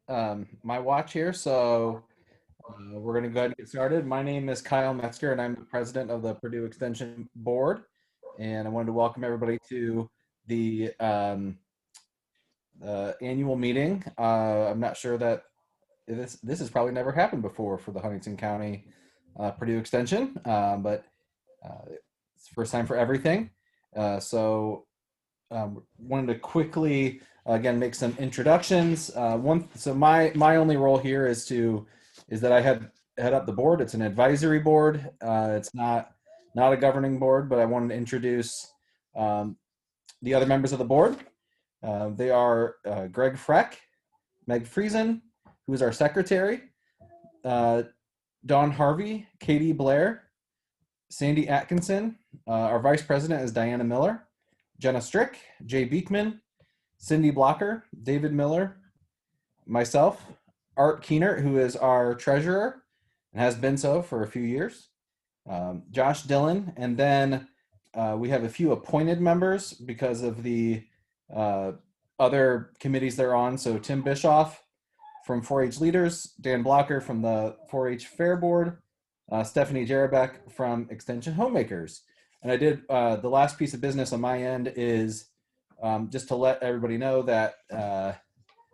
my watch here, so we're going to go ahead and get started. My name is Kyle Metzger, and I'm the president of the Purdue Extension Board. And I wanted to welcome everybody to the annual meeting. I'm not sure that this has probably never happened before for the Huntington County Purdue Extension, but it's the first time for everything. Wanted to quickly again make some introductions. My only role here is that I head up the board. It's an advisory board. It's not a governing board, but I wanted to introduce the other members of the board. They are Greg Freck, Meg Friesen, who is our secretary, Dawn Harvey, Katie Blair, Sandy Atkinson. Our vice president is Diana Miller, Jenna Strick, Jay Beekman, Cindy Blocker, David Miller, myself, Art Keener, who is our treasurer and has been so for a few years, Josh Dillon, and then we have a few appointed members because of the other committees they're on. So Tim Bischoff from 4-H Leaders, Dan Blocker from the 4-H Fair Board, Stephanie Jarabek from Extension Homemakers. And I did the last piece of business on my end is just to let everybody know that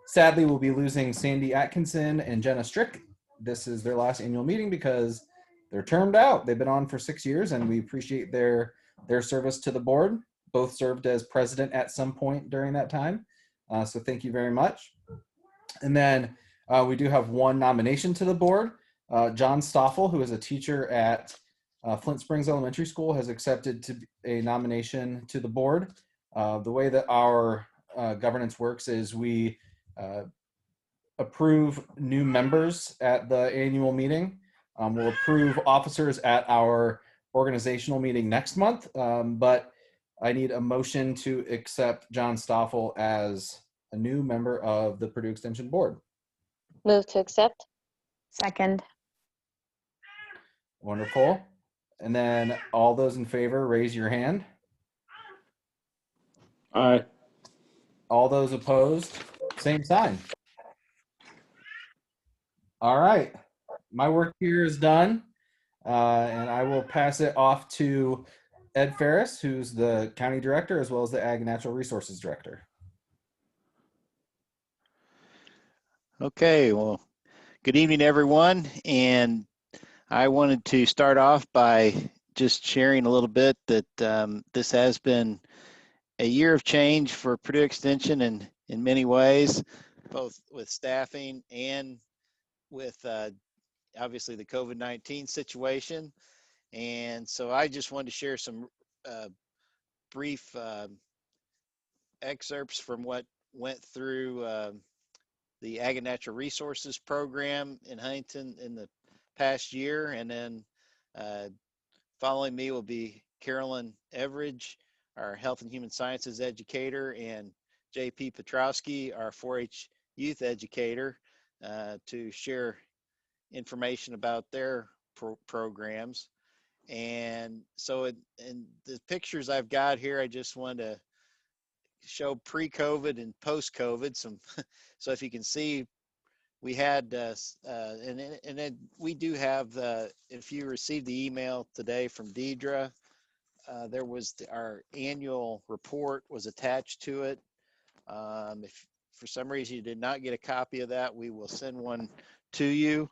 sadly we'll be losing Sandy Atkinson and Jenna Strick. This is their last annual meeting because they're termed out. They've been on for 6 years, and we appreciate their service to the board. Both served as president at some point during that time. So thank you very much. And then we do have one nomination to the board. John Stoffel, who is a teacher at Flint Springs Elementary School, has accepted to a nomination to the board. The way that our governance works is we approve new members at the annual meeting. We'll approve officers at our organizational meeting next month, but I need a motion to accept John Stoffel as a new member of the Purdue Extension Board. Move to accept. Second. Wonderful. And then all those in favor, raise your hand. Aye. All those opposed, same sign. All right. My work here is done, and I will pass it off to Ed Ferris, who's the county director, as well as the Ag and Natural Resources director. Okay, well, good evening, everyone. And I wanted to start off by just sharing a little bit that this has been a year of change for Purdue Extension in many ways, both with staffing and with obviously the COVID-19 situation. And so I just wanted to share some brief excerpts from what went through the Ag and Natural Resources program in Huntington in the past year. And then following me will be Carolyn Everidge, our Health and Human Sciences educator, and JP Petrowski, our 4-H youth educator, to share information about their programs. And so in the pictures I've got here, I just want to show pre-COVID and post-COVID. So if you can see, we had, and then we do have, if you received the email today from Deidre, there was our annual report was attached to it. If for some reason you did not get a copy of that, we will send one to you.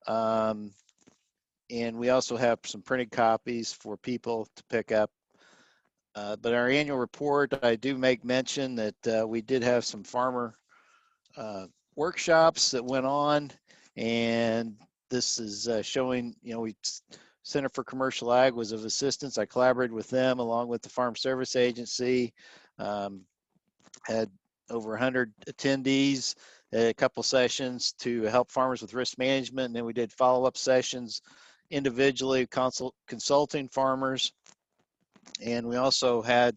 And we also have some printed copies for people to pick up. But our annual report, I do make mention that we did have some farmer workshops that went on, and this is showing, we Center for Commercial Ag was of assistance. I collaborated with them along with the Farm Service Agency, had over 100 attendees, a couple sessions to help farmers with risk management, and then we did follow-up sessions individually consulting farmers. And we also had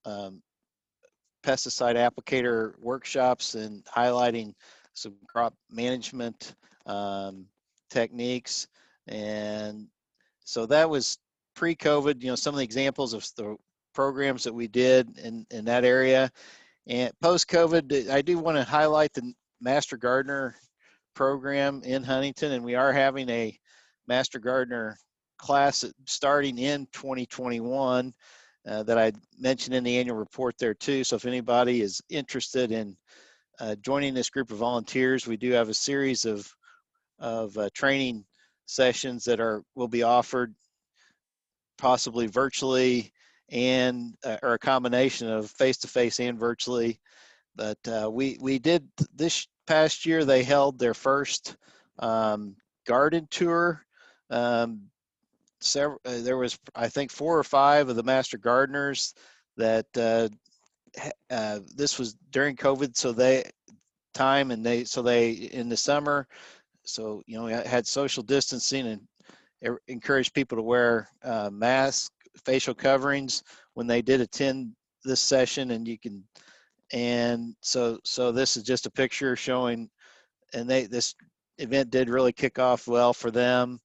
pesticide applicator workshops and highlighting some crop management techniques. And so that was pre-COVID, some of the examples of the programs that we did in that area. And post-COVID, I do want to highlight the Master Gardener program in Huntington, and we are having a Master Gardener class starting in 2021 that I mentioned in the annual report there too. So if anybody is interested in joining this group of volunteers, we do have a series of training sessions that will be offered possibly virtually and or a combination of face-to-face and virtually. But we did this past year, they held their first garden tour. There was, I think, 4 or 5 of the master gardeners that this was during COVID, so they in the summer, so had social distancing and encouraged people to wear masks, facial coverings when they did attend this session, and so this is just a picture showing, and this event did really kick off well for them.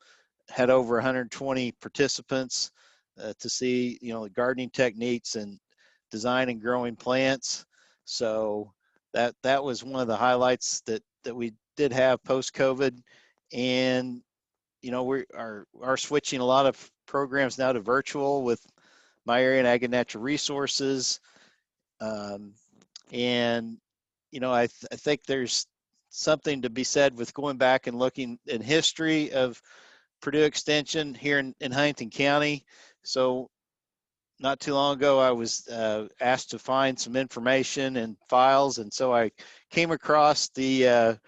Had over 120 participants to see gardening techniques and design and growing plants. So that was one of the highlights that we did have post COVID. And we are switching a lot of programs now to virtual with My Area and Ag and Natural Resources. And I think there's something to be said with going back and looking in history of Purdue Extension here in Huntington County. So not too long ago, I was asked to find some information and files, and so I came across the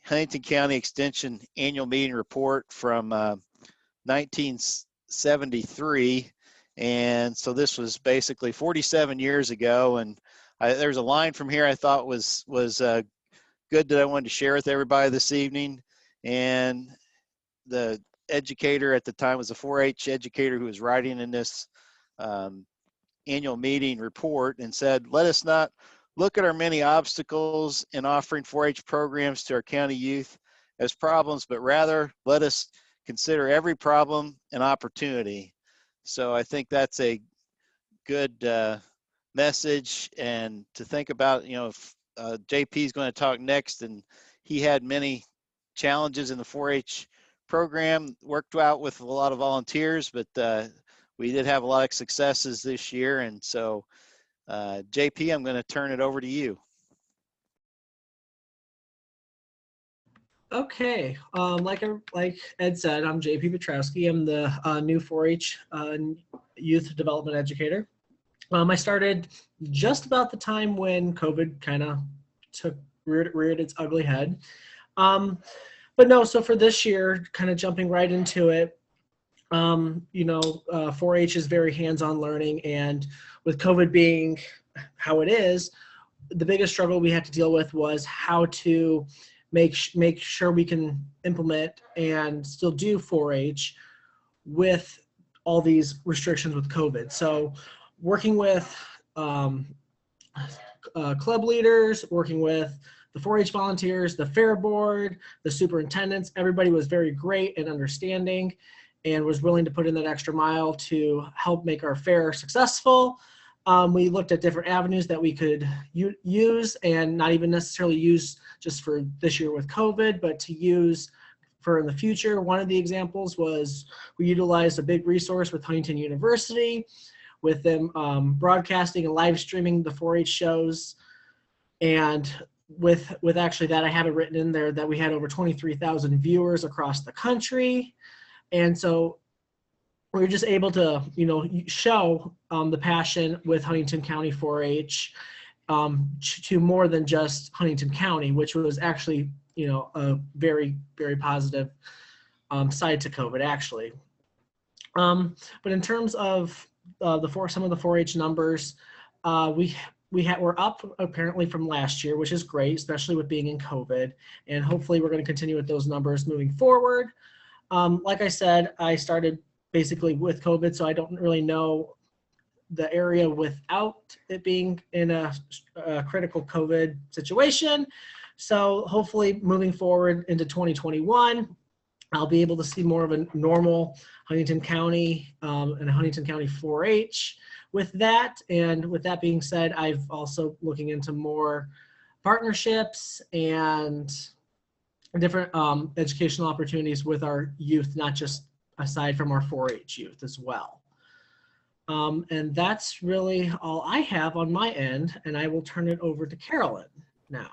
Huntington County Extension Annual Meeting Report from 1973, and so this was basically 47 years ago. And there's a line from here I thought was good that I wanted to share with everybody this evening. And the educator at the time was a 4-H educator who was writing in this annual meeting report, and said, "Let us not look at our many obstacles in offering 4-H programs to our county youth as problems, but rather let us consider every problem an opportunity." So I think that's a good message, and to think about, if JP is going to talk next, and he had many challenges in the 4-H program, worked out with a lot of volunteers, but we did have a lot of successes this year. And so JP, I'm going to turn it over to you. Okay, like Ed said, I'm JP Petrowski. I'm the new 4-H youth development educator. I started just about the time when COVID kind of reared its ugly head. But no, so for this year, kind of jumping right into it, 4-H is very hands-on learning, and with COVID being how it is, the biggest struggle we had to deal with was how to make sure we can implement and still do 4-H with all these restrictions with COVID. So working with club leaders, working with the 4-H volunteers, the fair board, the superintendents, everybody was very great and understanding and was willing to put in that extra mile to help make our fair successful. We looked at different avenues that we could use, and not even necessarily use just for this year with COVID, but to use for in the future. One of the examples was we utilized a big resource with Huntington University, with them broadcasting and live streaming the 4-H shows. And with actually that, I have it written in there that we had over 23,000 viewers across the country. And so we were just able to, show the passion with Huntington County 4-H to more than just Huntington County, which was actually, a very, very positive side to COVID, actually. But in terms of some of the 4-H numbers, we're up apparently from last year, which is great, especially with being in COVID. And hopefully we're going to continue with those numbers moving forward. Like I said, I started basically with COVID, so I don't really know the area without it being in a critical COVID situation. So hopefully moving forward into 2021, I'll be able to see more of a normal Huntington County and Huntington County 4-H with that. And with that being said, I've also looking into more partnerships and different educational opportunities with our youth, not just aside from our 4-H youth as well. And that's really all I have on my end, and I will turn it over to Carolyn now.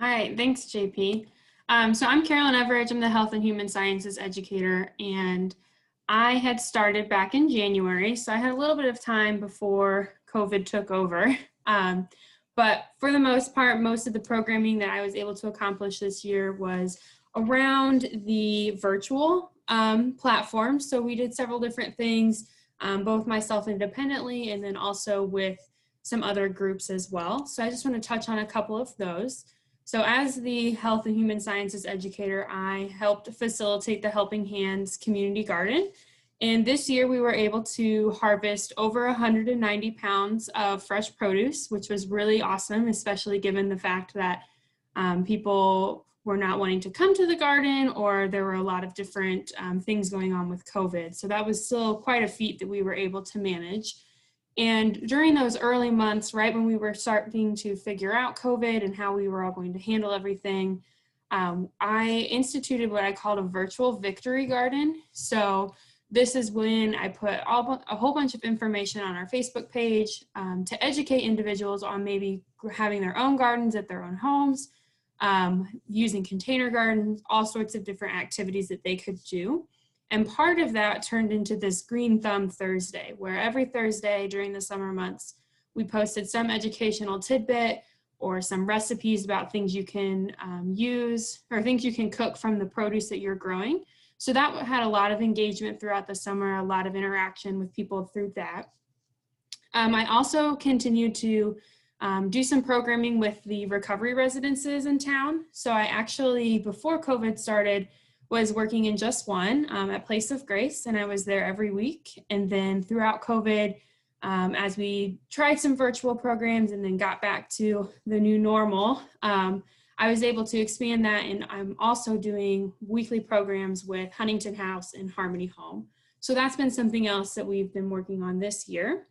All right, thanks, JP. So I'm Carolyn Everidge. I'm the Health and Human Sciences educator, and I had started back in January, so I had a little bit of time before COVID took over. But for the most part, most of the programming that I was able to accomplish this year was around the virtual platform. So we did several different things, both myself independently and then also with some other groups as well. So I just want to touch on a couple of those. So as the Health and Human Sciences educator, I helped facilitate the Helping Hands Community Garden. And this year we were able to harvest over 190 pounds of fresh produce, which was really awesome, especially given the fact that people were not wanting to come to the garden, or there were a lot of different things going on with COVID. So that was still quite a feat that we were able to manage. And during those early months, right when we were starting to figure out COVID and how we were all going to handle everything, I instituted what I called a virtual victory garden. So this is when I put a whole bunch of information on our Facebook page to educate individuals on maybe having their own gardens at their own homes, using container gardens, all sorts of different activities that they could do. And part of that turned into this Green Thumb Thursday, where every Thursday during the summer months, we posted some educational tidbit or some recipes about things you can use or things you can cook from the produce that you're growing. So that had a lot of engagement throughout the summer, a lot of interaction with people through that. I also continued to do some programming with the recovery residences in town. So I actually, before COVID started, was working in just one at Place of Grace, and I was there every week. And then throughout COVID, as we tried some virtual programs and then got back to the new normal, I was able to expand that, and I'm also doing weekly programs with Huntington House and Harmony Home. So that's been something else that we've been working on this year.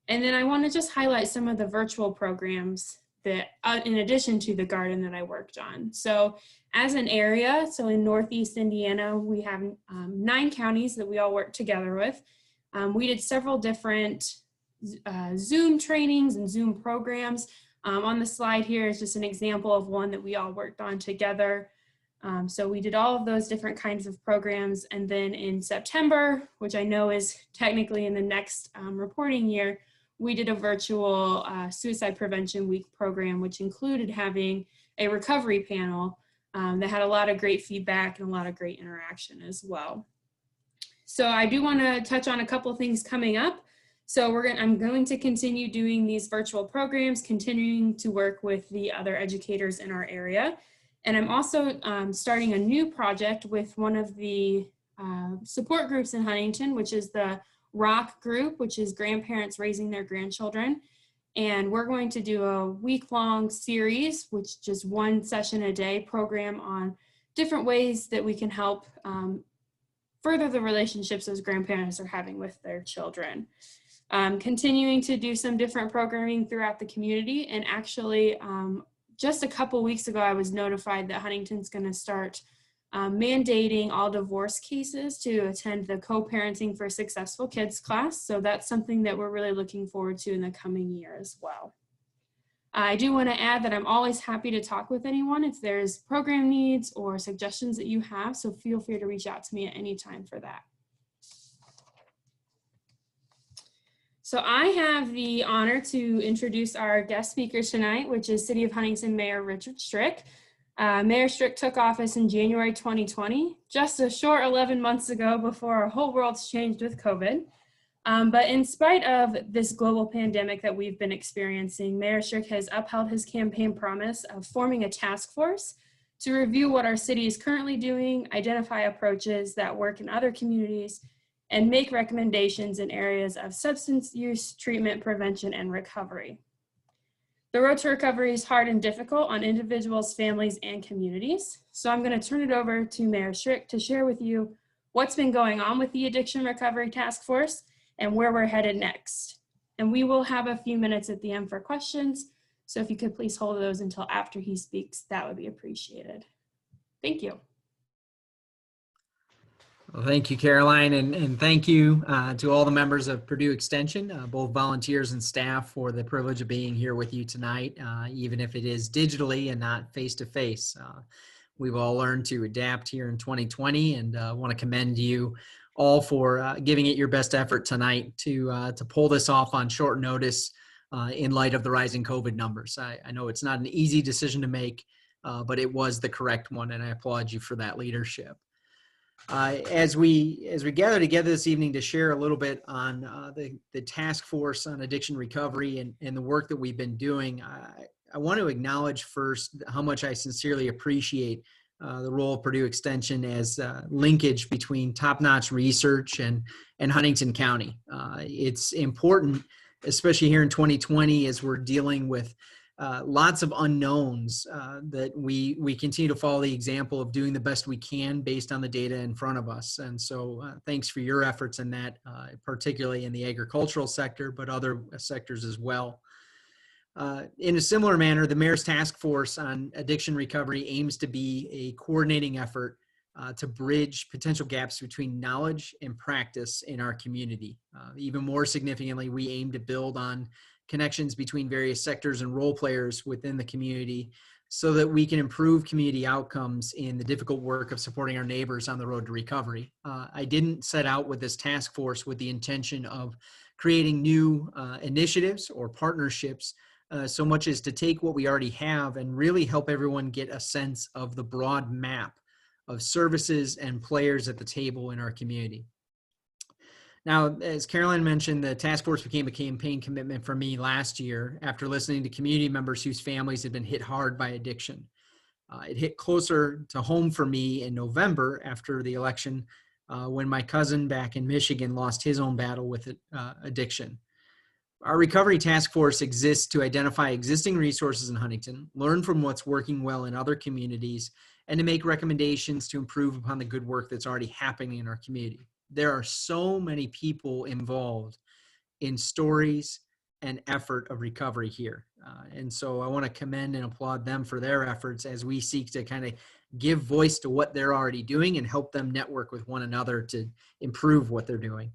And then I want to just highlight some of the virtual programs that, in addition to the garden that I worked on. So as an area, so in Northeast Indiana, we have 9 counties that we all work together with. We did several different Zoom trainings and Zoom programs. On the slide here is just an example of one that we all worked on together. So we did all of those different kinds of programs. And then in September, which I know is technically in the next reporting year, we did a virtual suicide prevention week program, which included having a recovery panel that had a lot of great feedback and a lot of great interaction as well. So I do want to touch on a couple things coming up. So I'm going to continue doing these virtual programs, continuing to work with the other educators in our area. And I'm also starting a new project with one of the support groups in Huntington, which is the ROCK group, which is grandparents raising their grandchildren. And we're going to do a week-long series, which just one session a day program on different ways that we can help further the relationships those grandparents are having with their children. Continuing to do some different programming throughout the community. And actually, just a couple weeks ago, I was notified that Huntington's going to start mandating all divorce cases to attend the Co-Parenting for Successful Kids class. So that's something that we're really looking forward to in the coming year as well. I do want to add that I'm always happy to talk with anyone if there's program needs or suggestions that you have. So feel free to reach out to me at any time for that. So I have the honor to introduce our guest speakers tonight, which is City of Huntington Mayor Richard Strick. Mayor Strick took office in January 2020, just a short 11 months ago before our whole world's changed with COVID. But in spite of this global pandemic that we've been experiencing, Mayor Strick has upheld his campaign promise of forming a task force to review what our city is currently doing, identify approaches that work in other communities, and make recommendations in areas of substance use, treatment, prevention, and recovery. The road to recovery is hard and difficult on individuals, families, and communities. So I'm going to turn it over to Mayor Strick to share with you what's been going on with the Addiction Recovery Task Force and where we're headed next. And we will have a few minutes at the end for questions. So if you could please hold those until after he speaks, that would be appreciated. Thank you. Well, thank you, Caroline, and thank you to all the members of Purdue Extension, both volunteers and staff, for the privilege of being here with you tonight, even if it is digitally and not face-to-face. We've all learned to adapt here in 2020, and want to commend you all for giving it your best effort tonight to pull this off on short notice in light of the rising COVID numbers. I know it's not an easy decision to make, but it was the correct one, and I applaud you for that leadership. As we gather together this evening to share a little bit on the task force on addiction recovery and the work that we've been doing, I want to acknowledge first how much I sincerely appreciate the role of Purdue Extension as linkage between top-notch research and Huntington County. It's important, especially here in 2020, as we're dealing with lots of unknowns, that we continue to follow the example of doing the best we can based on the data in front of us. And so thanks for your efforts in that, particularly in the agricultural sector, but other sectors as well. In a similar manner, the Mayor's Task Force on Addiction Recovery aims to be a coordinating effort to bridge potential gaps between knowledge and practice in our community. Even more significantly, we aim to build on connections between various sectors and role players within the community so that we can improve community outcomes in the difficult work of supporting our neighbors on the road to recovery. I didn't set out with this task force with the intention of creating new initiatives or partnerships so much as to take what we already have and really help everyone get a sense of the broad map of services and players at the table in our community. Now, as Caroline mentioned, the task force became a campaign commitment for me last year after listening to community members whose families had been hit hard by addiction. It hit closer to home for me in November after the election when my cousin back in Michigan lost his own battle with addiction. Our recovery task force exists to identify existing resources in Huntington, learn from what's working well in other communities, and to make recommendations to improve upon the good work that's already happening in our community. There are so many people involved in stories and effort of recovery here. And so I want to commend and applaud them for their efforts as we seek to kind of give voice to what they're already doing and help them network with one another to improve what they're doing.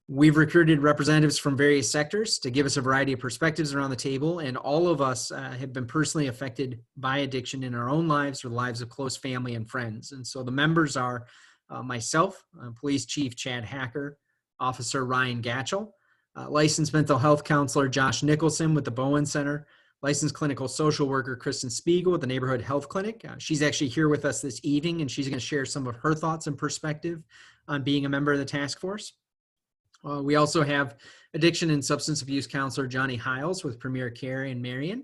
We've recruited representatives from various sectors to give us a variety of perspectives around the table, and all of us have been personally affected by addiction in our own lives or the lives of close family and friends. And so the members are myself, Police Chief Chad Hacker, Officer Ryan Gatchell, licensed mental health counselor Josh Nicholson with the Bowen Center, licensed clinical social worker Kristen Spiegel with the Neighborhood Health Clinic. She's actually here with us this evening, and she's going to share some of her thoughts and perspective on being a member of the task force. We also have addiction and substance abuse counselor Johnny Hiles with Premier Care in Marion.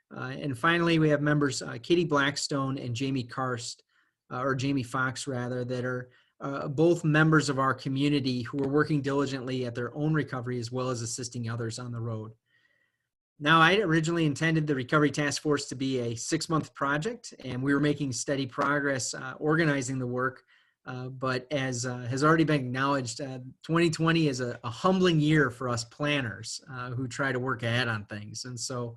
And finally, we have members Katie Blackstone and Jamie Karst, or Jamie Fox rather, that are both members of our community who are working diligently at their own recovery as well as assisting others on the road. Now, I originally intended the Recovery Task Force to be a 6-month project, and we were making steady progress organizing the work. But as has already been acknowledged, 2020 is a humbling year for us planners who try to work ahead on things. And so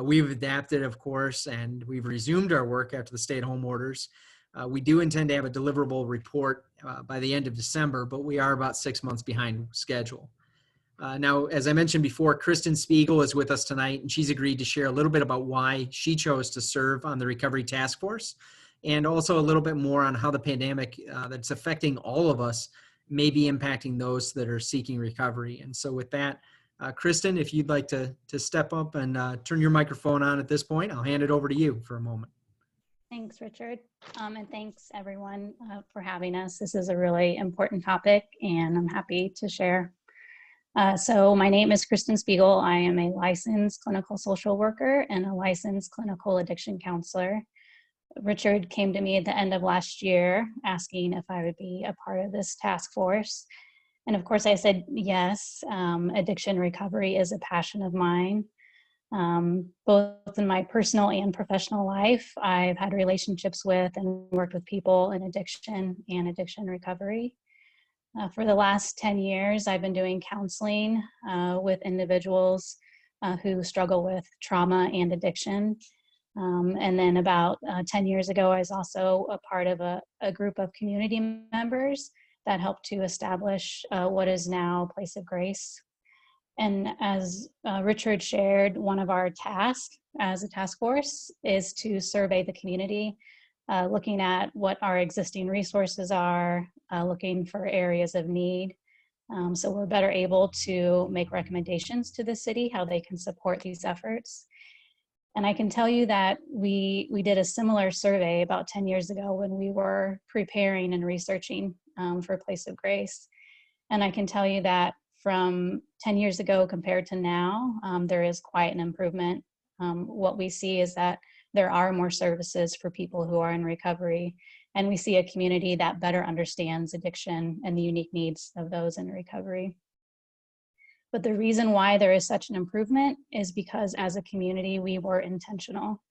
we've adapted, of course, and we've resumed our work after the stay-at-home orders. We do intend to have a deliverable report by the end of December, but we are about 6 months behind schedule. Now, as I mentioned before, Kristen Spiegel is with us tonight, and she's agreed to share a little bit about why she chose to serve on the Recovery Task Force, and also a little bit more on how the pandemic that's affecting all of us may be impacting those that are seeking recovery. And so with that, Kristen, if you'd like to step up and turn your microphone on at this point, I'll hand it over to you for a moment. Thanks, Richard. And thanks everyone for having us. This is a really important topic and I'm happy to share. So my name is Kristen Spiegel. I am a licensed clinical social worker and a licensed clinical addiction counselor. Richard came to me at the end of last year asking if I would be a part of this task force. And of course I said yes. Addiction recovery is a passion of mine. Both in my personal and professional life, I've had relationships with and worked with people in addiction and addiction recovery. For the last 10 years, I've been doing counseling with individuals who struggle with trauma and addiction. And then about 10 years ago, I was also a part of a group of community members that helped to establish what is now Place of Grace. And as Richard shared, one of our tasks as a task force is to survey the community, looking at what our existing resources are, looking for areas of need. So we're better able to make recommendations to the city, how they can support these efforts. And I can tell you that we did a similar survey about 10 years ago when we were preparing and researching for Place of Grace. And I can tell you that from 10 years ago compared to now, there is quite an improvement. What we see is that there are more services for people who are in recovery, and we see a community that better understands addiction and the unique needs of those in recovery. But the reason why there is such an improvement is because as a community, we were intentional.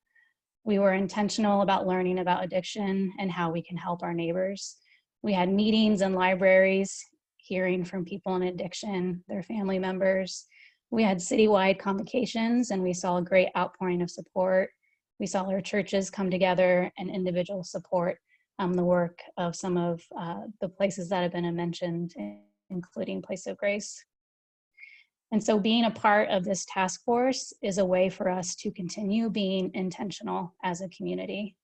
We were intentional about learning about addiction and how we can help our neighbors. We had meetings in libraries, hearing from people in addiction, their family members. We had citywide convocations, and we saw a great outpouring of support. We saw our churches come together and individual support the work of some of the places that have been mentioned, including Place of Grace. And so being a part of this task force is a way for us to continue being intentional as a community.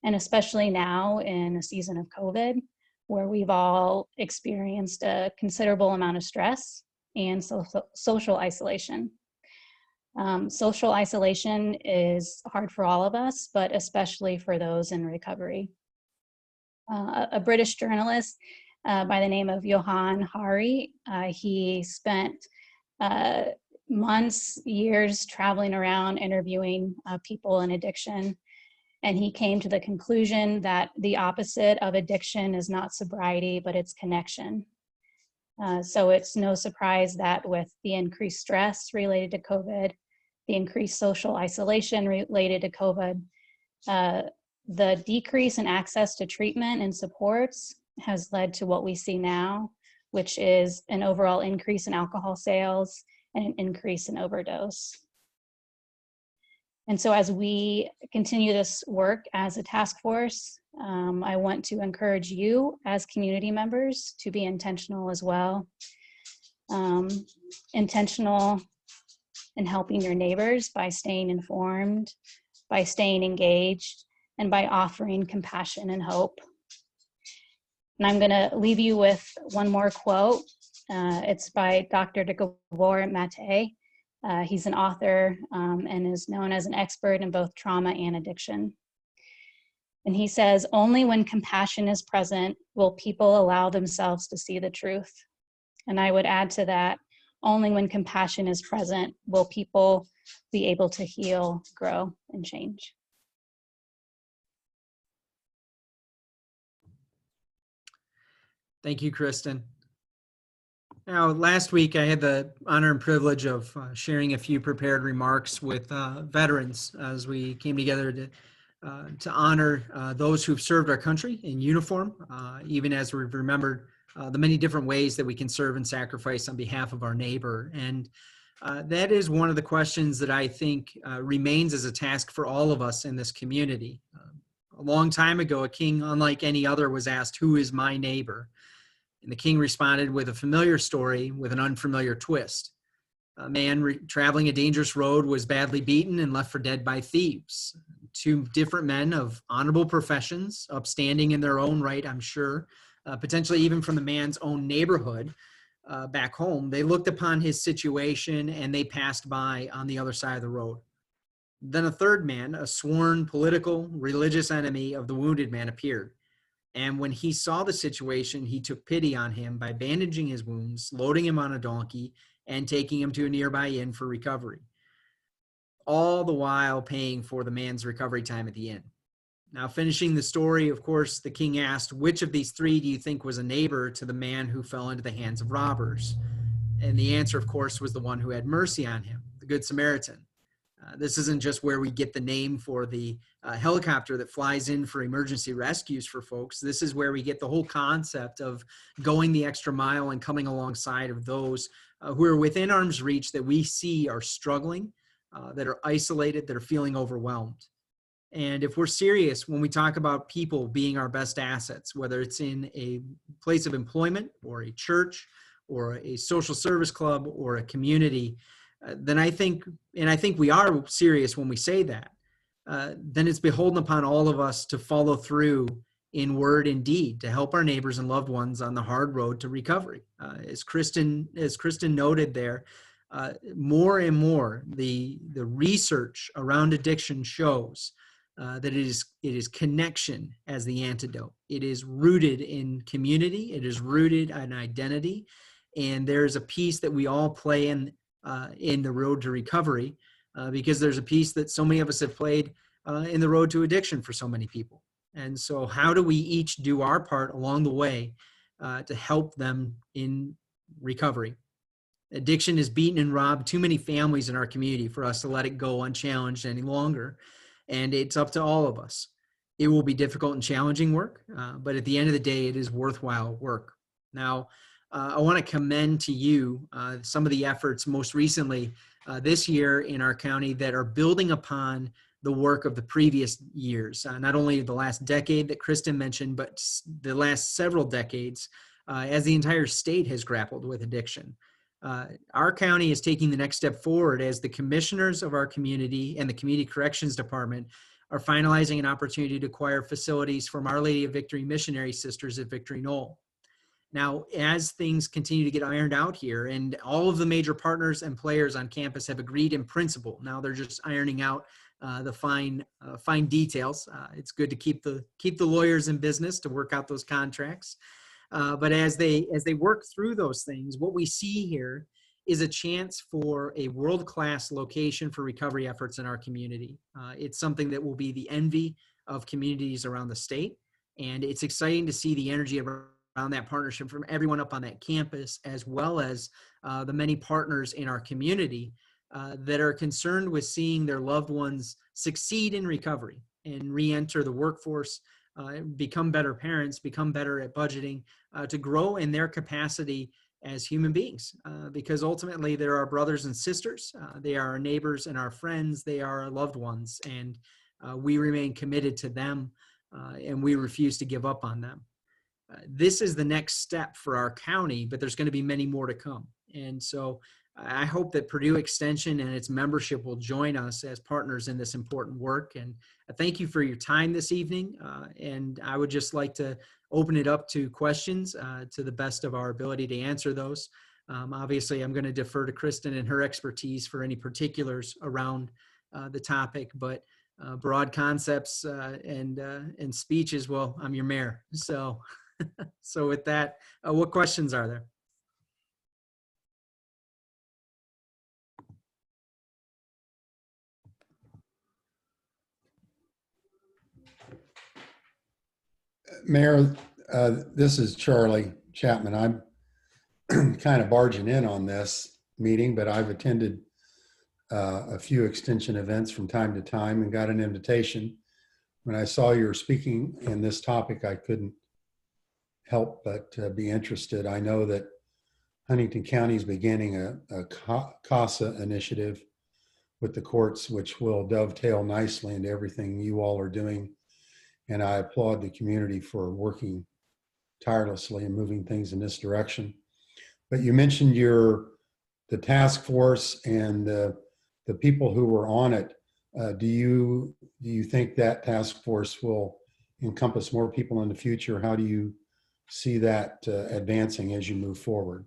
And especially now in a season of COVID, where we've all experienced a considerable amount of stress and social isolation. Social isolation is hard for all of us, but especially for those in recovery. A British journalist by the name of Johann Hari, he spent months, years traveling around interviewing people in addiction. And he came to the conclusion that the opposite of addiction is not sobriety, but it's connection. So it's no surprise that with the increased stress related to COVID, the increased social isolation related to COVID, the decrease in access to treatment and supports has led to what we see now, which is an overall increase in alcohol sales and an increase in overdose. And so as we continue this work as a task force, I want to encourage you as community members to be intentional as well. Intentional in helping your neighbors by staying informed, by staying engaged, and by offering compassion and hope. And I'm gonna leave you with one more quote. It's by Dr. Gabor Mate. He's an author and is known as an expert in both trauma and addiction. And he says, "Only when compassion is present will people allow themselves to see the truth." And I would add to that, only when compassion is present will people be able to heal, grow, and change. Thank you, Kristen. Now, last week I had the honor and privilege of sharing a few prepared remarks with veterans as we came together to honor those who've served our country in uniform, even as we've remembered the many different ways that we can serve and sacrifice on behalf of our neighbor. And that is one of the questions that I think remains as a task for all of us in this community. A long time ago, a king unlike any other was asked, "Who is my neighbor?" And the king responded with a familiar story with an unfamiliar twist. A man traveling a dangerous road was badly beaten and left for dead by thieves. Two different men of honorable professions, upstanding in their own right, I'm sure, potentially even from the man's own neighborhood back home, they looked upon his situation and they passed by on the other side of the road. Then a third man, a sworn political, religious enemy of the wounded man, appeared. And when he saw the situation, he took pity on him by bandaging his wounds, loading him on a donkey, and taking him to a nearby inn for recovery, all the while paying for the man's recovery time at the inn. Now, finishing the story, of course, the king asked, "Which of these three do you think was a neighbor to the man who fell into the hands of robbers?" And the answer, of course, was the one who had mercy on him, the Good Samaritan. This isn't just where we get the name for the helicopter that flies in for emergency rescues for folks. This is where we get the whole concept of going the extra mile and coming alongside of those who are within arm's reach that we see are struggling, that are isolated, that are feeling overwhelmed. And if we're serious when we talk about people being our best assets, whether it's in a place of employment or a church or a social service club or a community, then I think we are serious when we say that, then it's beholden upon all of us to follow through in word and deed to help our neighbors and loved ones on the hard road to recovery. As Kristen noted there, more and more the research around addiction shows that it is connection as the antidote. It is rooted in community. It is rooted in identity, and there's a piece that we all play in the road to recovery, because there's a piece that so many of us have played in the road to addiction for so many people. And so how do we each do our part along the way to help them in recovery? Addiction has beaten and robbed too many families in our community for us to let it go unchallenged any longer. And it's up to all of us. It will be difficult and challenging work, but at the end of the day, it is worthwhile work. Now, I want to commend to you some of the efforts most recently this year in our county that are building upon the work of the previous years, not only the last decade that Kristen mentioned, but the last several decades as the entire state has grappled with addiction. Our county is taking the next step forward as the commissioners of our community and the Community Corrections Department are finalizing an opportunity to acquire facilities from Our Lady of Victory Missionary Sisters at Victory Knoll. Now, as things continue to get ironed out here, and all of the major partners and players on campus have agreed in principle, now they're just ironing out the fine details. It's good to keep the lawyers in business to work out those contracts. But as they work through those things, what we see here is a chance for a world-class location for recovery efforts in our community. It's something that will be the envy of communities around the state, and it's exciting to see the energy around that partnership from everyone up on that campus, as well as the many partners in our community that are concerned with seeing their loved ones succeed in recovery and re-enter the workforce, become better parents, become better at budgeting, to grow in their capacity as human beings, because ultimately they're our brothers and sisters, they are our neighbors and our friends, they are our loved ones, and we remain committed to them, and we refuse to give up on them. This is the next step for our county, but there's going to be many more to come. And so I hope that Purdue Extension and its membership will join us as partners in this important work. And I thank you for your time this evening. And I would just like to open it up to questions to the best of our ability to answer those. Obviously, I'm going to defer to Kristen and her expertise for any particulars around the topic, but broad concepts and speeches, well, I'm your mayor. So, so with that, what questions are there? Mayor, this is Charlie Chapman. I'm kind of barging in on this meeting, but I've attended a few extension events from time to time and got an invitation. When I saw you were speaking in this topic, I couldn't help but be interested. I know that Huntington County is beginning a CASA initiative with the courts, which will dovetail nicely into everything you all are doing. And I applaud the community for working tirelessly and moving things in this direction. But you mentioned the task force and the people who were on it. Do you think that task force will encompass more people in the future? How do you see that advancing as you move forward?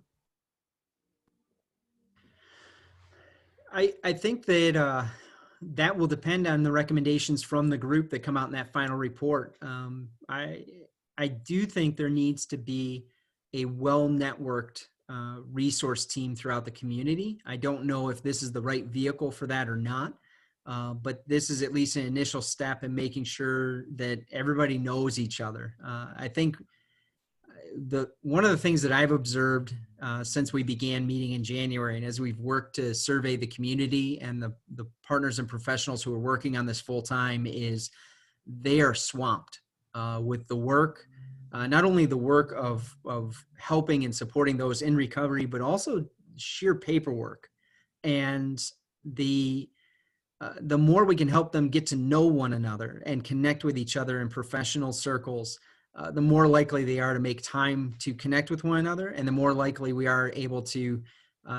I think that that will depend on the recommendations from the group that come out in that final report. I do think there needs to be a well-networked resource team throughout the community. I don't know if this is the right vehicle for that or not, but this is at least an initial step in making sure that everybody knows each other. I think one of the things that I've observed since we began meeting in January, and as we've worked to survey the community and the partners and professionals who are working on this full time, is they are swamped with the work, not only the work of helping and supporting those in recovery, but also sheer paperwork. And the more we can help them get to know one another and connect with each other in professional circles, the more likely they are to make time to connect with one another, and the more likely we are able to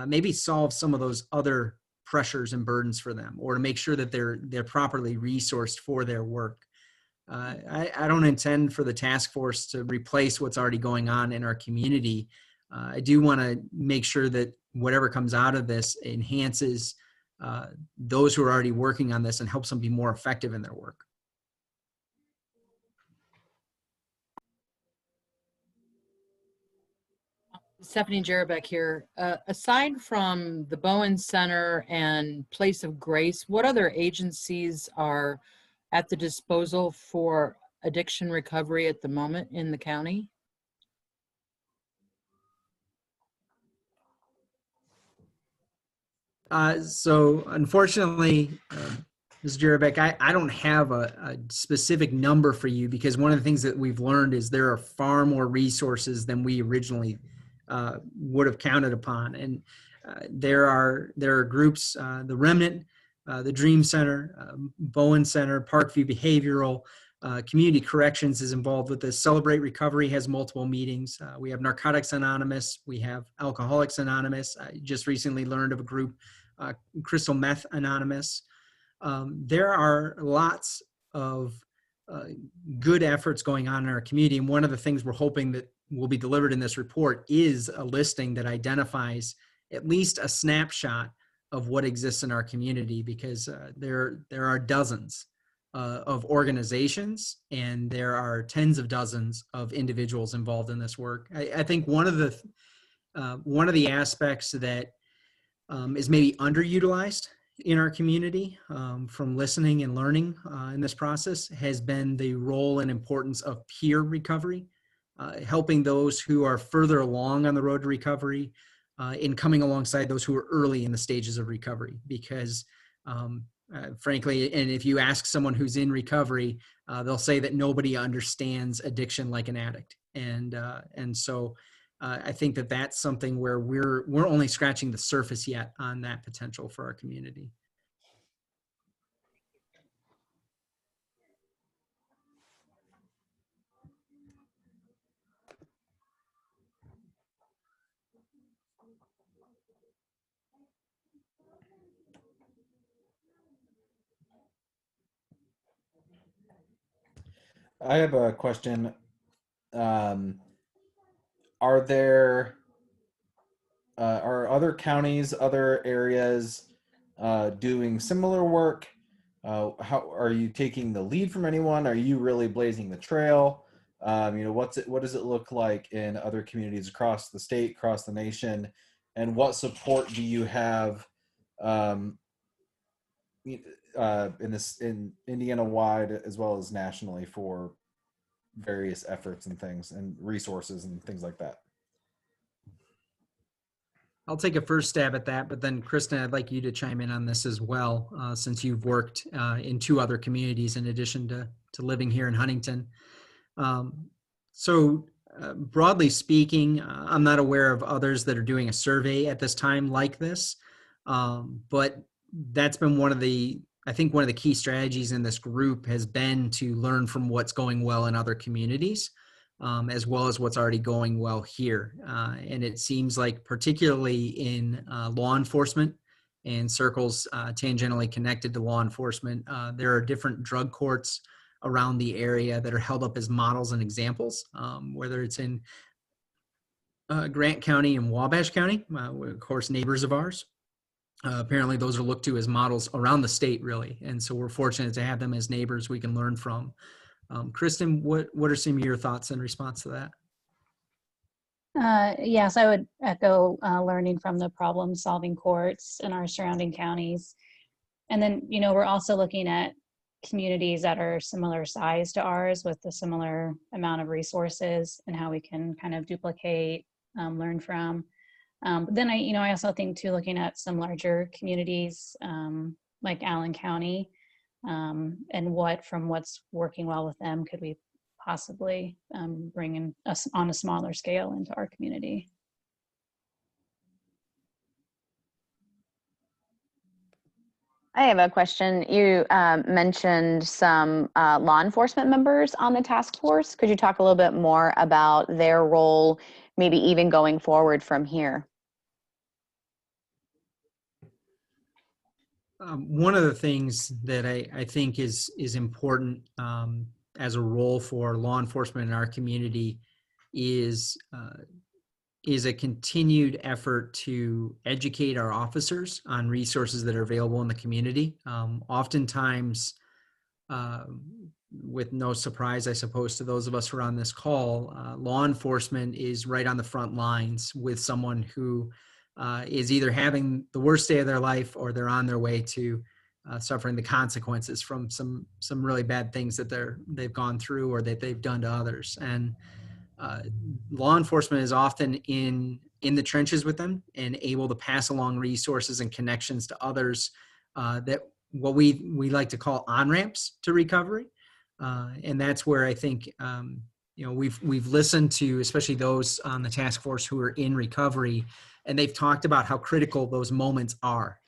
maybe solve some of those other pressures and burdens for them, or to make sure that they're properly resourced for their work. I don't intend for the task force to replace what's already going on in our community. I do want to make sure that whatever comes out of this enhances those who are already working on this and helps them be more effective in their work. Stephanie Jarabek here. Aside from the Bowen Center and Place of Grace, what other agencies are at the disposal for addiction recovery at the moment in the county? So unfortunately, Ms. Jarabek, I don't have a specific number for you, because one of the things that we've learned is there are far more resources than we originally would have counted upon. And there are groups, the Remnant, the Dream Center, Bowen Center, Parkview Behavioral, Community Corrections is involved with this. Celebrate Recovery has multiple meetings. We have Narcotics Anonymous. We have Alcoholics Anonymous. I just recently learned of a group, Crystal Meth Anonymous. There are lots of good efforts going on in our community. And one of the things we're hoping that will be delivered in this report is a listing that identifies at least a snapshot of what exists in our community, because there are dozens of organizations, and there are tens of dozens of individuals involved in this work. I think one of the aspects that is maybe underutilized in our community from listening and learning in this process has been the role and importance of peer recovery, helping those who are further along on the road to recovery in coming alongside those who are early in the stages of recovery. Because frankly, and if you ask someone who's in recovery, they'll say that nobody understands addiction like an addict. And so I think that that's something where we're only scratching the surface yet on that potential for our community. I have a question. Are there are other counties, other areas doing similar work? How are you taking the lead from anyone? Are you really blazing the trail? What does it look like in other communities across the state, across the nation, and what support do you have in Indiana wide as well as nationally for various efforts and things and resources and things like that? I'll take a first stab at that, but then Kristen, I'd like you to chime in on this as well, since you've worked in 2 other communities in addition to living here in Huntington. Broadly speaking, I'm not aware of others that are doing a survey at this time like this, but that's been I think one of the key strategies in this group has been to learn from what's going well in other communities, as well as what's already going well here. And it seems like particularly in law enforcement and circles tangentially connected to law enforcement, there are different drug courts around the area that are held up as models and examples, whether it's in Grant County and Wabash County, of course, neighbors of ours. Apparently those are looked to as models around the state, really. And so we're fortunate to have them as neighbors we can learn from. Kristen, what are some of your thoughts in response to that? Yes, I would echo learning from the problem-solving courts in our surrounding counties. And then, we're also looking at communities that are similar size to ours with a similar amount of resources and how we can kind of duplicate, learn from. But then I also think too, looking at some larger communities like Allen County, and what's working well with them could we possibly bring in us on a smaller scale into our community. I have a question. You mentioned some law enforcement members on the task force. Could you talk a little bit more about their role, maybe even going forward from here? One of the things that I think is important as a role for law enforcement in our community is a continued effort to educate our officers on resources that are available in the community. Oftentimes, with no surprise, I suppose, to those of us who are on this call, law enforcement is right on the front lines with someone who is either having the worst day of their life or they're on their way to suffering the consequences from some really bad things that they've gone through or that they've done to others. And law enforcement is often in the trenches with them and able to pass along resources and connections to others that what we like to call on-ramps to recovery. And that's where I think we've listened to, especially those on the task force who are in recovery, and they've talked about how critical those moments are.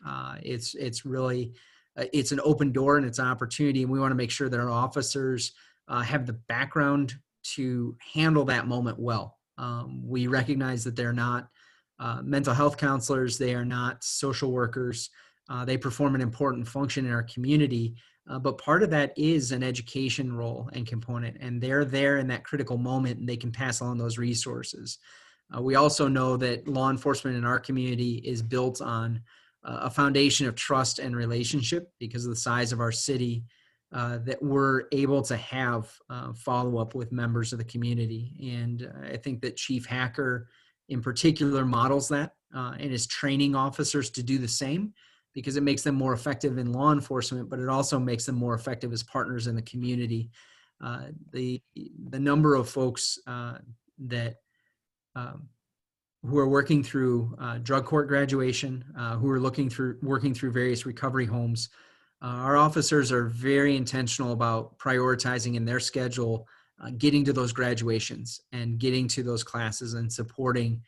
It's really it's an open door and it's an opportunity, and we want to make sure that our officers have the background to handle that moment well. We recognize that they're not mental health counselors, they are not social workers. They perform an important function in our community, but part of that is an education role and component, and they're there in that critical moment and they can pass along those resources. We also know that law enforcement in our community is built on a foundation of trust and relationship because of the size of our city, that we're able to have follow-up with members of the community. And I think that Chief Hacker in particular models that and is training officers to do the same, because it makes them more effective in law enforcement, but it also makes them more effective as partners in the community. The number of folks that who are working through drug court graduation, who are working through various recovery homes, our officers are very intentional about prioritizing in their schedule, getting to those graduations and getting to those classes and supporting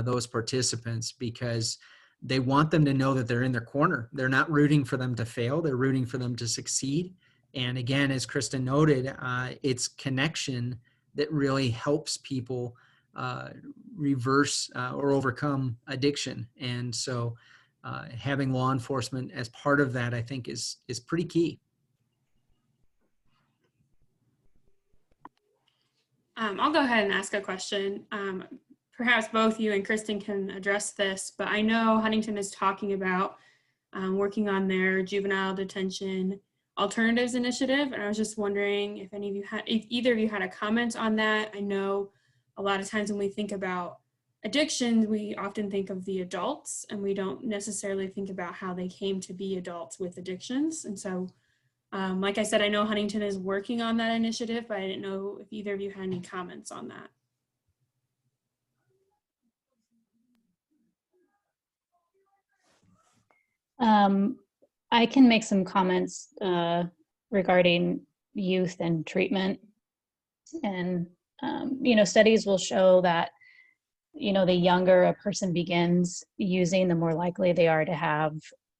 those participants, because they want them to know that they're in their corner. They're not rooting for them to fail. They're rooting for them to succeed. And again, as Kristen noted, it's connection that really helps people reverse or overcome addiction. And so having law enforcement as part of that, I think is pretty key. I'll go ahead and ask a question. Perhaps both you and Kristen can address this, but I know Huntington is talking about working on their juvenile detention alternatives initiative, and I was just wondering if either of you had a comment on that. I know a lot of times when we think about addictions, we often think of the adults, and we don't necessarily think about how they came to be adults with addictions. And so, like I said, I know Huntington is working on that initiative, but I didn't know if either of you had any comments on that. I can make some comments regarding youth and treatment. And, studies will show that, the younger a person begins using, the more likely they are to have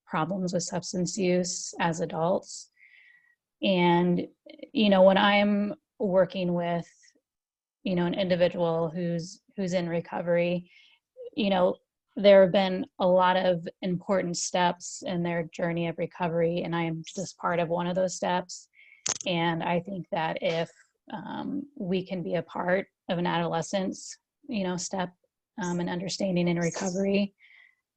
problems with substance use as adults. And, when I'm working with, an individual who's in recovery, there have been a lot of important steps in their journey of recovery, and I am just part of one of those steps. And I think that if we can be a part of an adolescent's, step and understanding in recovery,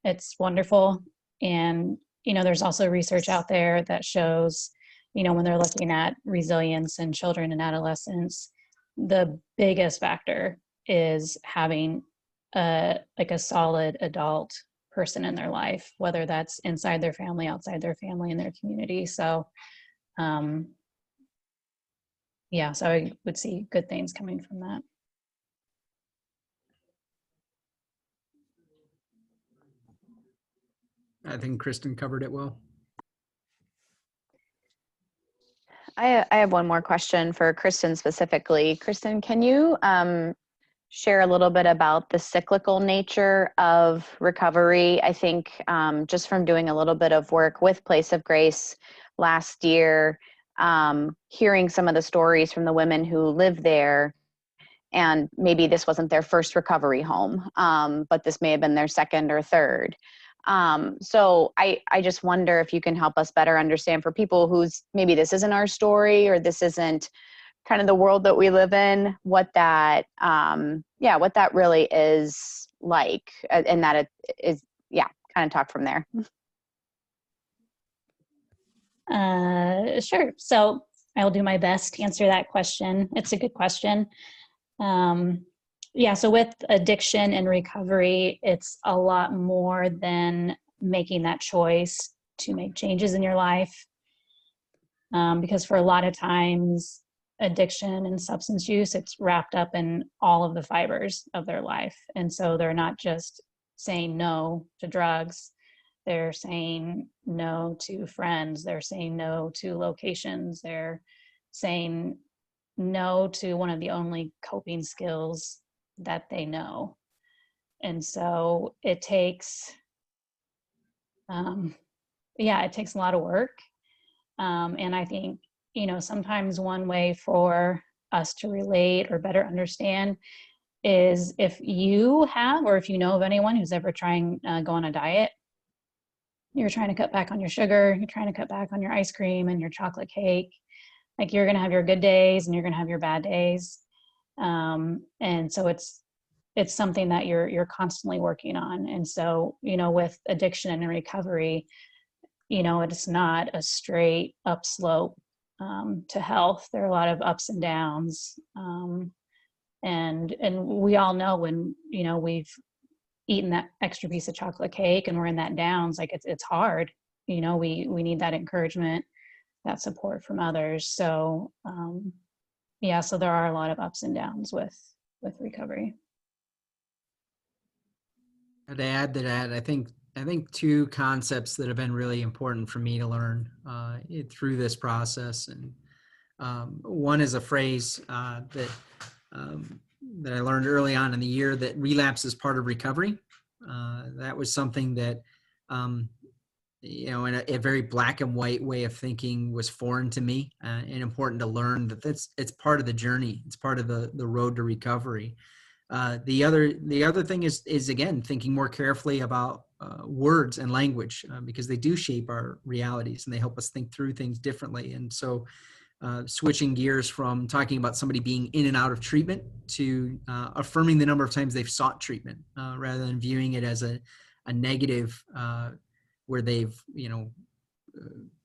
it's wonderful. And, there's also research out there that shows, when they're looking at resilience in children and adolescents, the biggest factor is having a solid adult person in their life, whether that's inside their family, outside their family, in their community. So Yeah, so I would see good things coming from that. I think Kristen covered it well. I have one more question for Kristen specifically. Kristen, can you share a little bit about the cyclical nature of recovery? I think just from doing a little bit of work with Place of Grace last year, hearing some of the stories from the women who live there, and maybe this wasn't their first recovery home, but this may have been their second or third. So I just wonder if you can help us better understand, for people who's maybe this isn't our story, or this isn't kind of the world that we live in, what that what that really is like, and that it is, kind of talk from there. Sure. So I'll do my best to answer that question. It's a good question. So with addiction and recovery, it's a lot more than making that choice to make changes in your life. Because for a lot of times, addiction and substance use, it's wrapped up in all of the fibers of their life. And so they're not just saying no to drugs, they're saying no to friends, they're saying no to locations, they're saying no to one of the only coping skills that they know. And so it takes, it takes a lot of work. And I think, sometimes one way for us to relate or better understand is if you have, or if you know of anyone who's ever trying to go on a diet, you're trying to cut back on your sugar, you're trying to cut back on your ice cream and your chocolate cake. Like, you're going to have your good days and you're going to have your bad days. And so it's something that you're constantly working on. And so, with addiction and recovery, it's not a straight upslope to health. There are a lot of ups and downs. And we all know when, we've eaten that extra piece of chocolate cake and we're in that downs, like it's hard. We need that encouragement, that support from others. So, so there are a lot of ups and downs with recovery. I'd add that I think two concepts that have been really important for me to learn through this process, and one is a phrase that I learned early on in the year, that relapse is part of recovery. That was something that in a very black and white way of thinking was foreign to me, and important to learn that it's part of the journey. It's part of the road to recovery. The other thing is again, thinking more carefully about words and language, because they do shape our realities and they help us think through things differently. And so switching gears from talking about somebody being in and out of treatment to affirming the number of times they've sought treatment, rather than viewing it as a negative where they've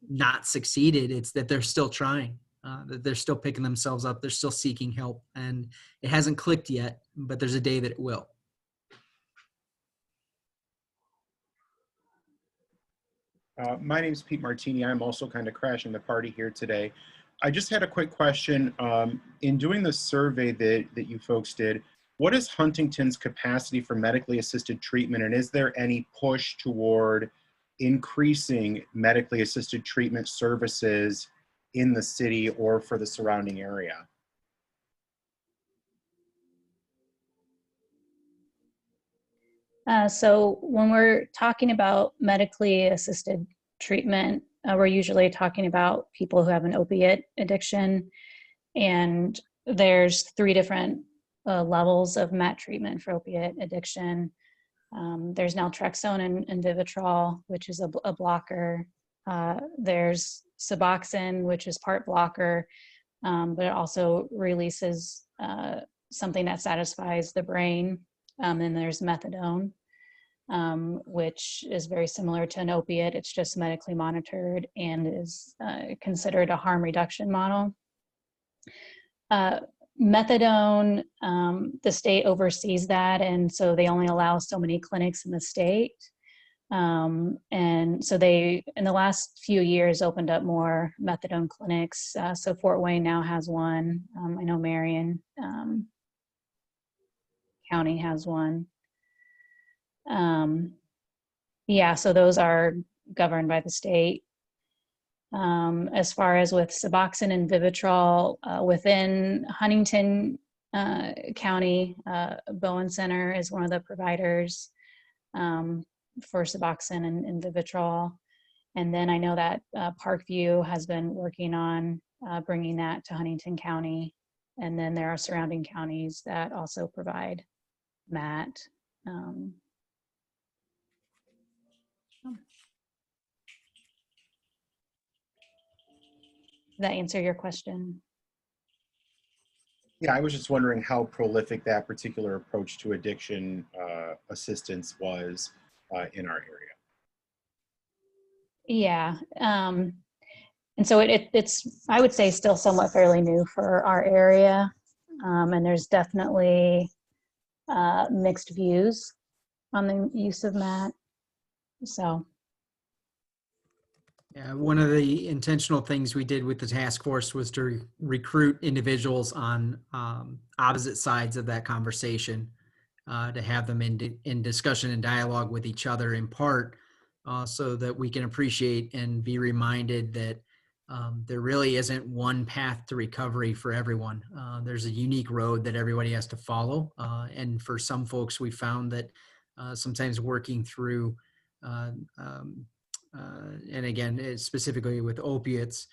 not succeeded. It's that they're still trying, that they're still picking themselves up, they're still seeking help, and it hasn't clicked yet, but there's a day that it will. My name is Pete Martini. I'm also kind of crashing the party here today. I just had a quick question. In doing the survey that you folks did, what is Huntington's capacity for medically assisted treatment, and is there any push toward increasing medically assisted treatment services in the city or for the surrounding area? So when we're talking about medically assisted treatment, we're usually talking about people who have an opiate addiction, and there's 3 different levels of MET treatment for opiate addiction. There's naltrexone and Vivitrol, which is a blocker. There's Suboxone, which is part blocker, but it also releases something that satisfies the brain. And there's methadone, which is very similar to an opiate. It's just medically monitored and is considered a harm reduction model. Methadone, the state oversees that, and so they only allow so many clinics in the state. And so they, in the last few years, opened up more methadone clinics. So Fort Wayne now has one. I know Marion County has one. Yeah, so those are governed by the state. As far as with Suboxone and Vivitrol, within Huntington County, Bowen Center is one of the providers for Suboxone and Vivitrol. And then I know that Parkview has been working on bringing that to Huntington County. And then there are surrounding counties that also provide that. Does that answer your question? Yeah, I was just wondering how prolific that particular approach to addiction assistance was in our area. Yeah. And so it's, I would say, still somewhat fairly new for our area. And there's definitely mixed views on the use of MAT. So. Yeah, one of the intentional things we did with the task force was to recruit individuals on opposite sides of that conversation, to have them in discussion and dialogue with each other, in part so that we can appreciate and be reminded that there really isn't one path to recovery for everyone. There's a unique road that everybody has to follow. And for some folks, we found that sometimes working through and again, specifically with opiates,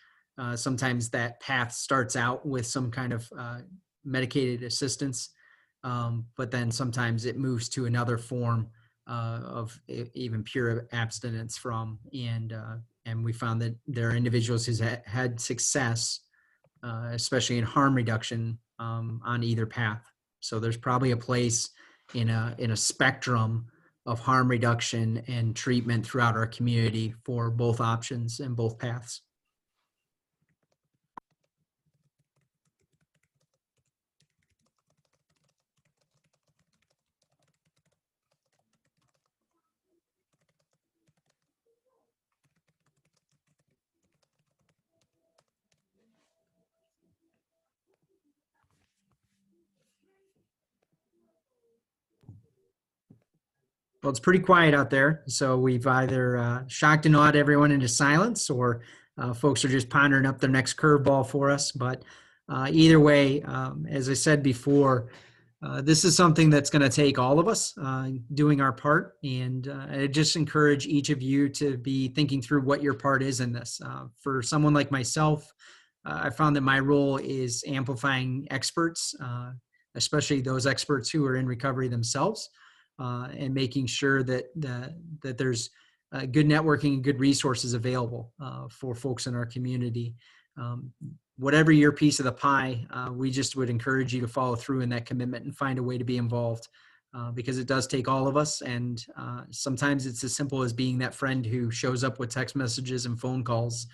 sometimes that path starts out with some kind of medicated assistance, but then sometimes it moves to another form of even pure abstinence from. And we found that there are individuals who had success, especially in harm reduction, on either path. So there's probably a place in a spectrum of harm reduction and treatment throughout our community for both options and both paths. Well, it's pretty quiet out there, so we've either shocked and awed everyone into silence, or folks are just pondering up their next curveball for us. But either way, as I said before, this is something that's going to take all of us doing our part, and I just encourage each of you to be thinking through what your part is in this. For someone like myself, I found that my role is amplifying experts, especially those experts who are in recovery themselves. And making sure that there's good networking and good resources available for folks in our community. Whatever your piece of the pie, we just would encourage you to follow through in that commitment and find a way to be involved, because it does take all of us. And sometimes it's as simple as being that friend who shows up with text messages and phone calls,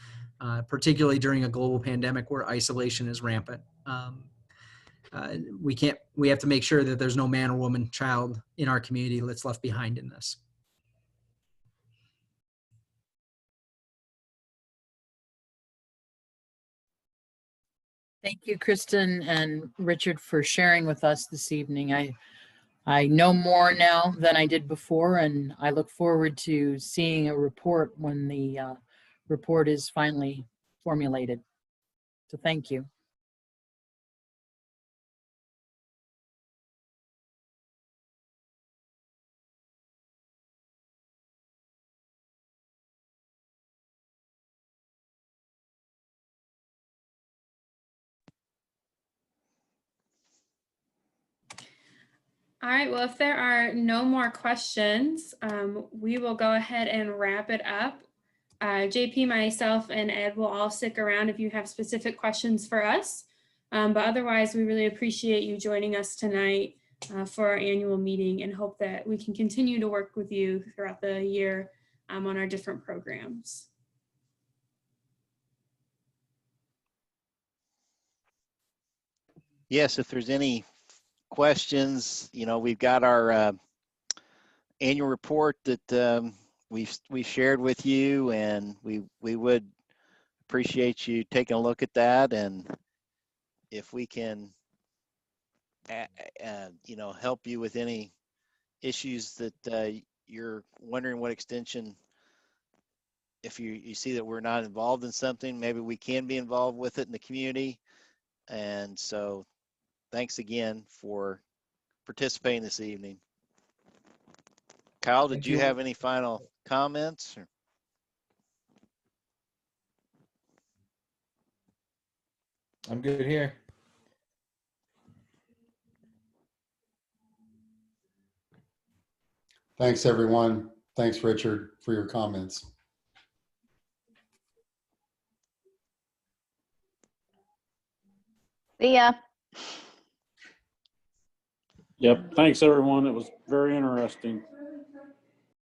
particularly during a global pandemic where isolation is rampant. We have to make sure that there's no man or woman, child in our community that's left behind in this. Thank you, Kristen and Richard, for sharing with us this evening. I know more now than I did before, and I look forward to seeing a report when the report is finally formulated. So thank you. All right, well, if there are no more questions, we will go ahead and wrap it up. JP, myself, and Ed will all stick around if you have specific questions for us. But otherwise, we really appreciate you joining us tonight for our annual meeting, and hope that we can continue to work with you throughout the year on our different programs. Yes, if there's any questions, we've got our annual report that we've shared with you, and we would appreciate you taking a look at that, and if we can, help you with any issues that you're wondering what extension. If you see that we're not involved in something, maybe we can be involved with it in the community. And so, thanks again for participating this evening. Kyle, did Thank you you. have any final comments? I'm good here. Thanks, everyone. Thanks, Richard, for your comments. See ya. Yep. Thanks, everyone. It was very interesting.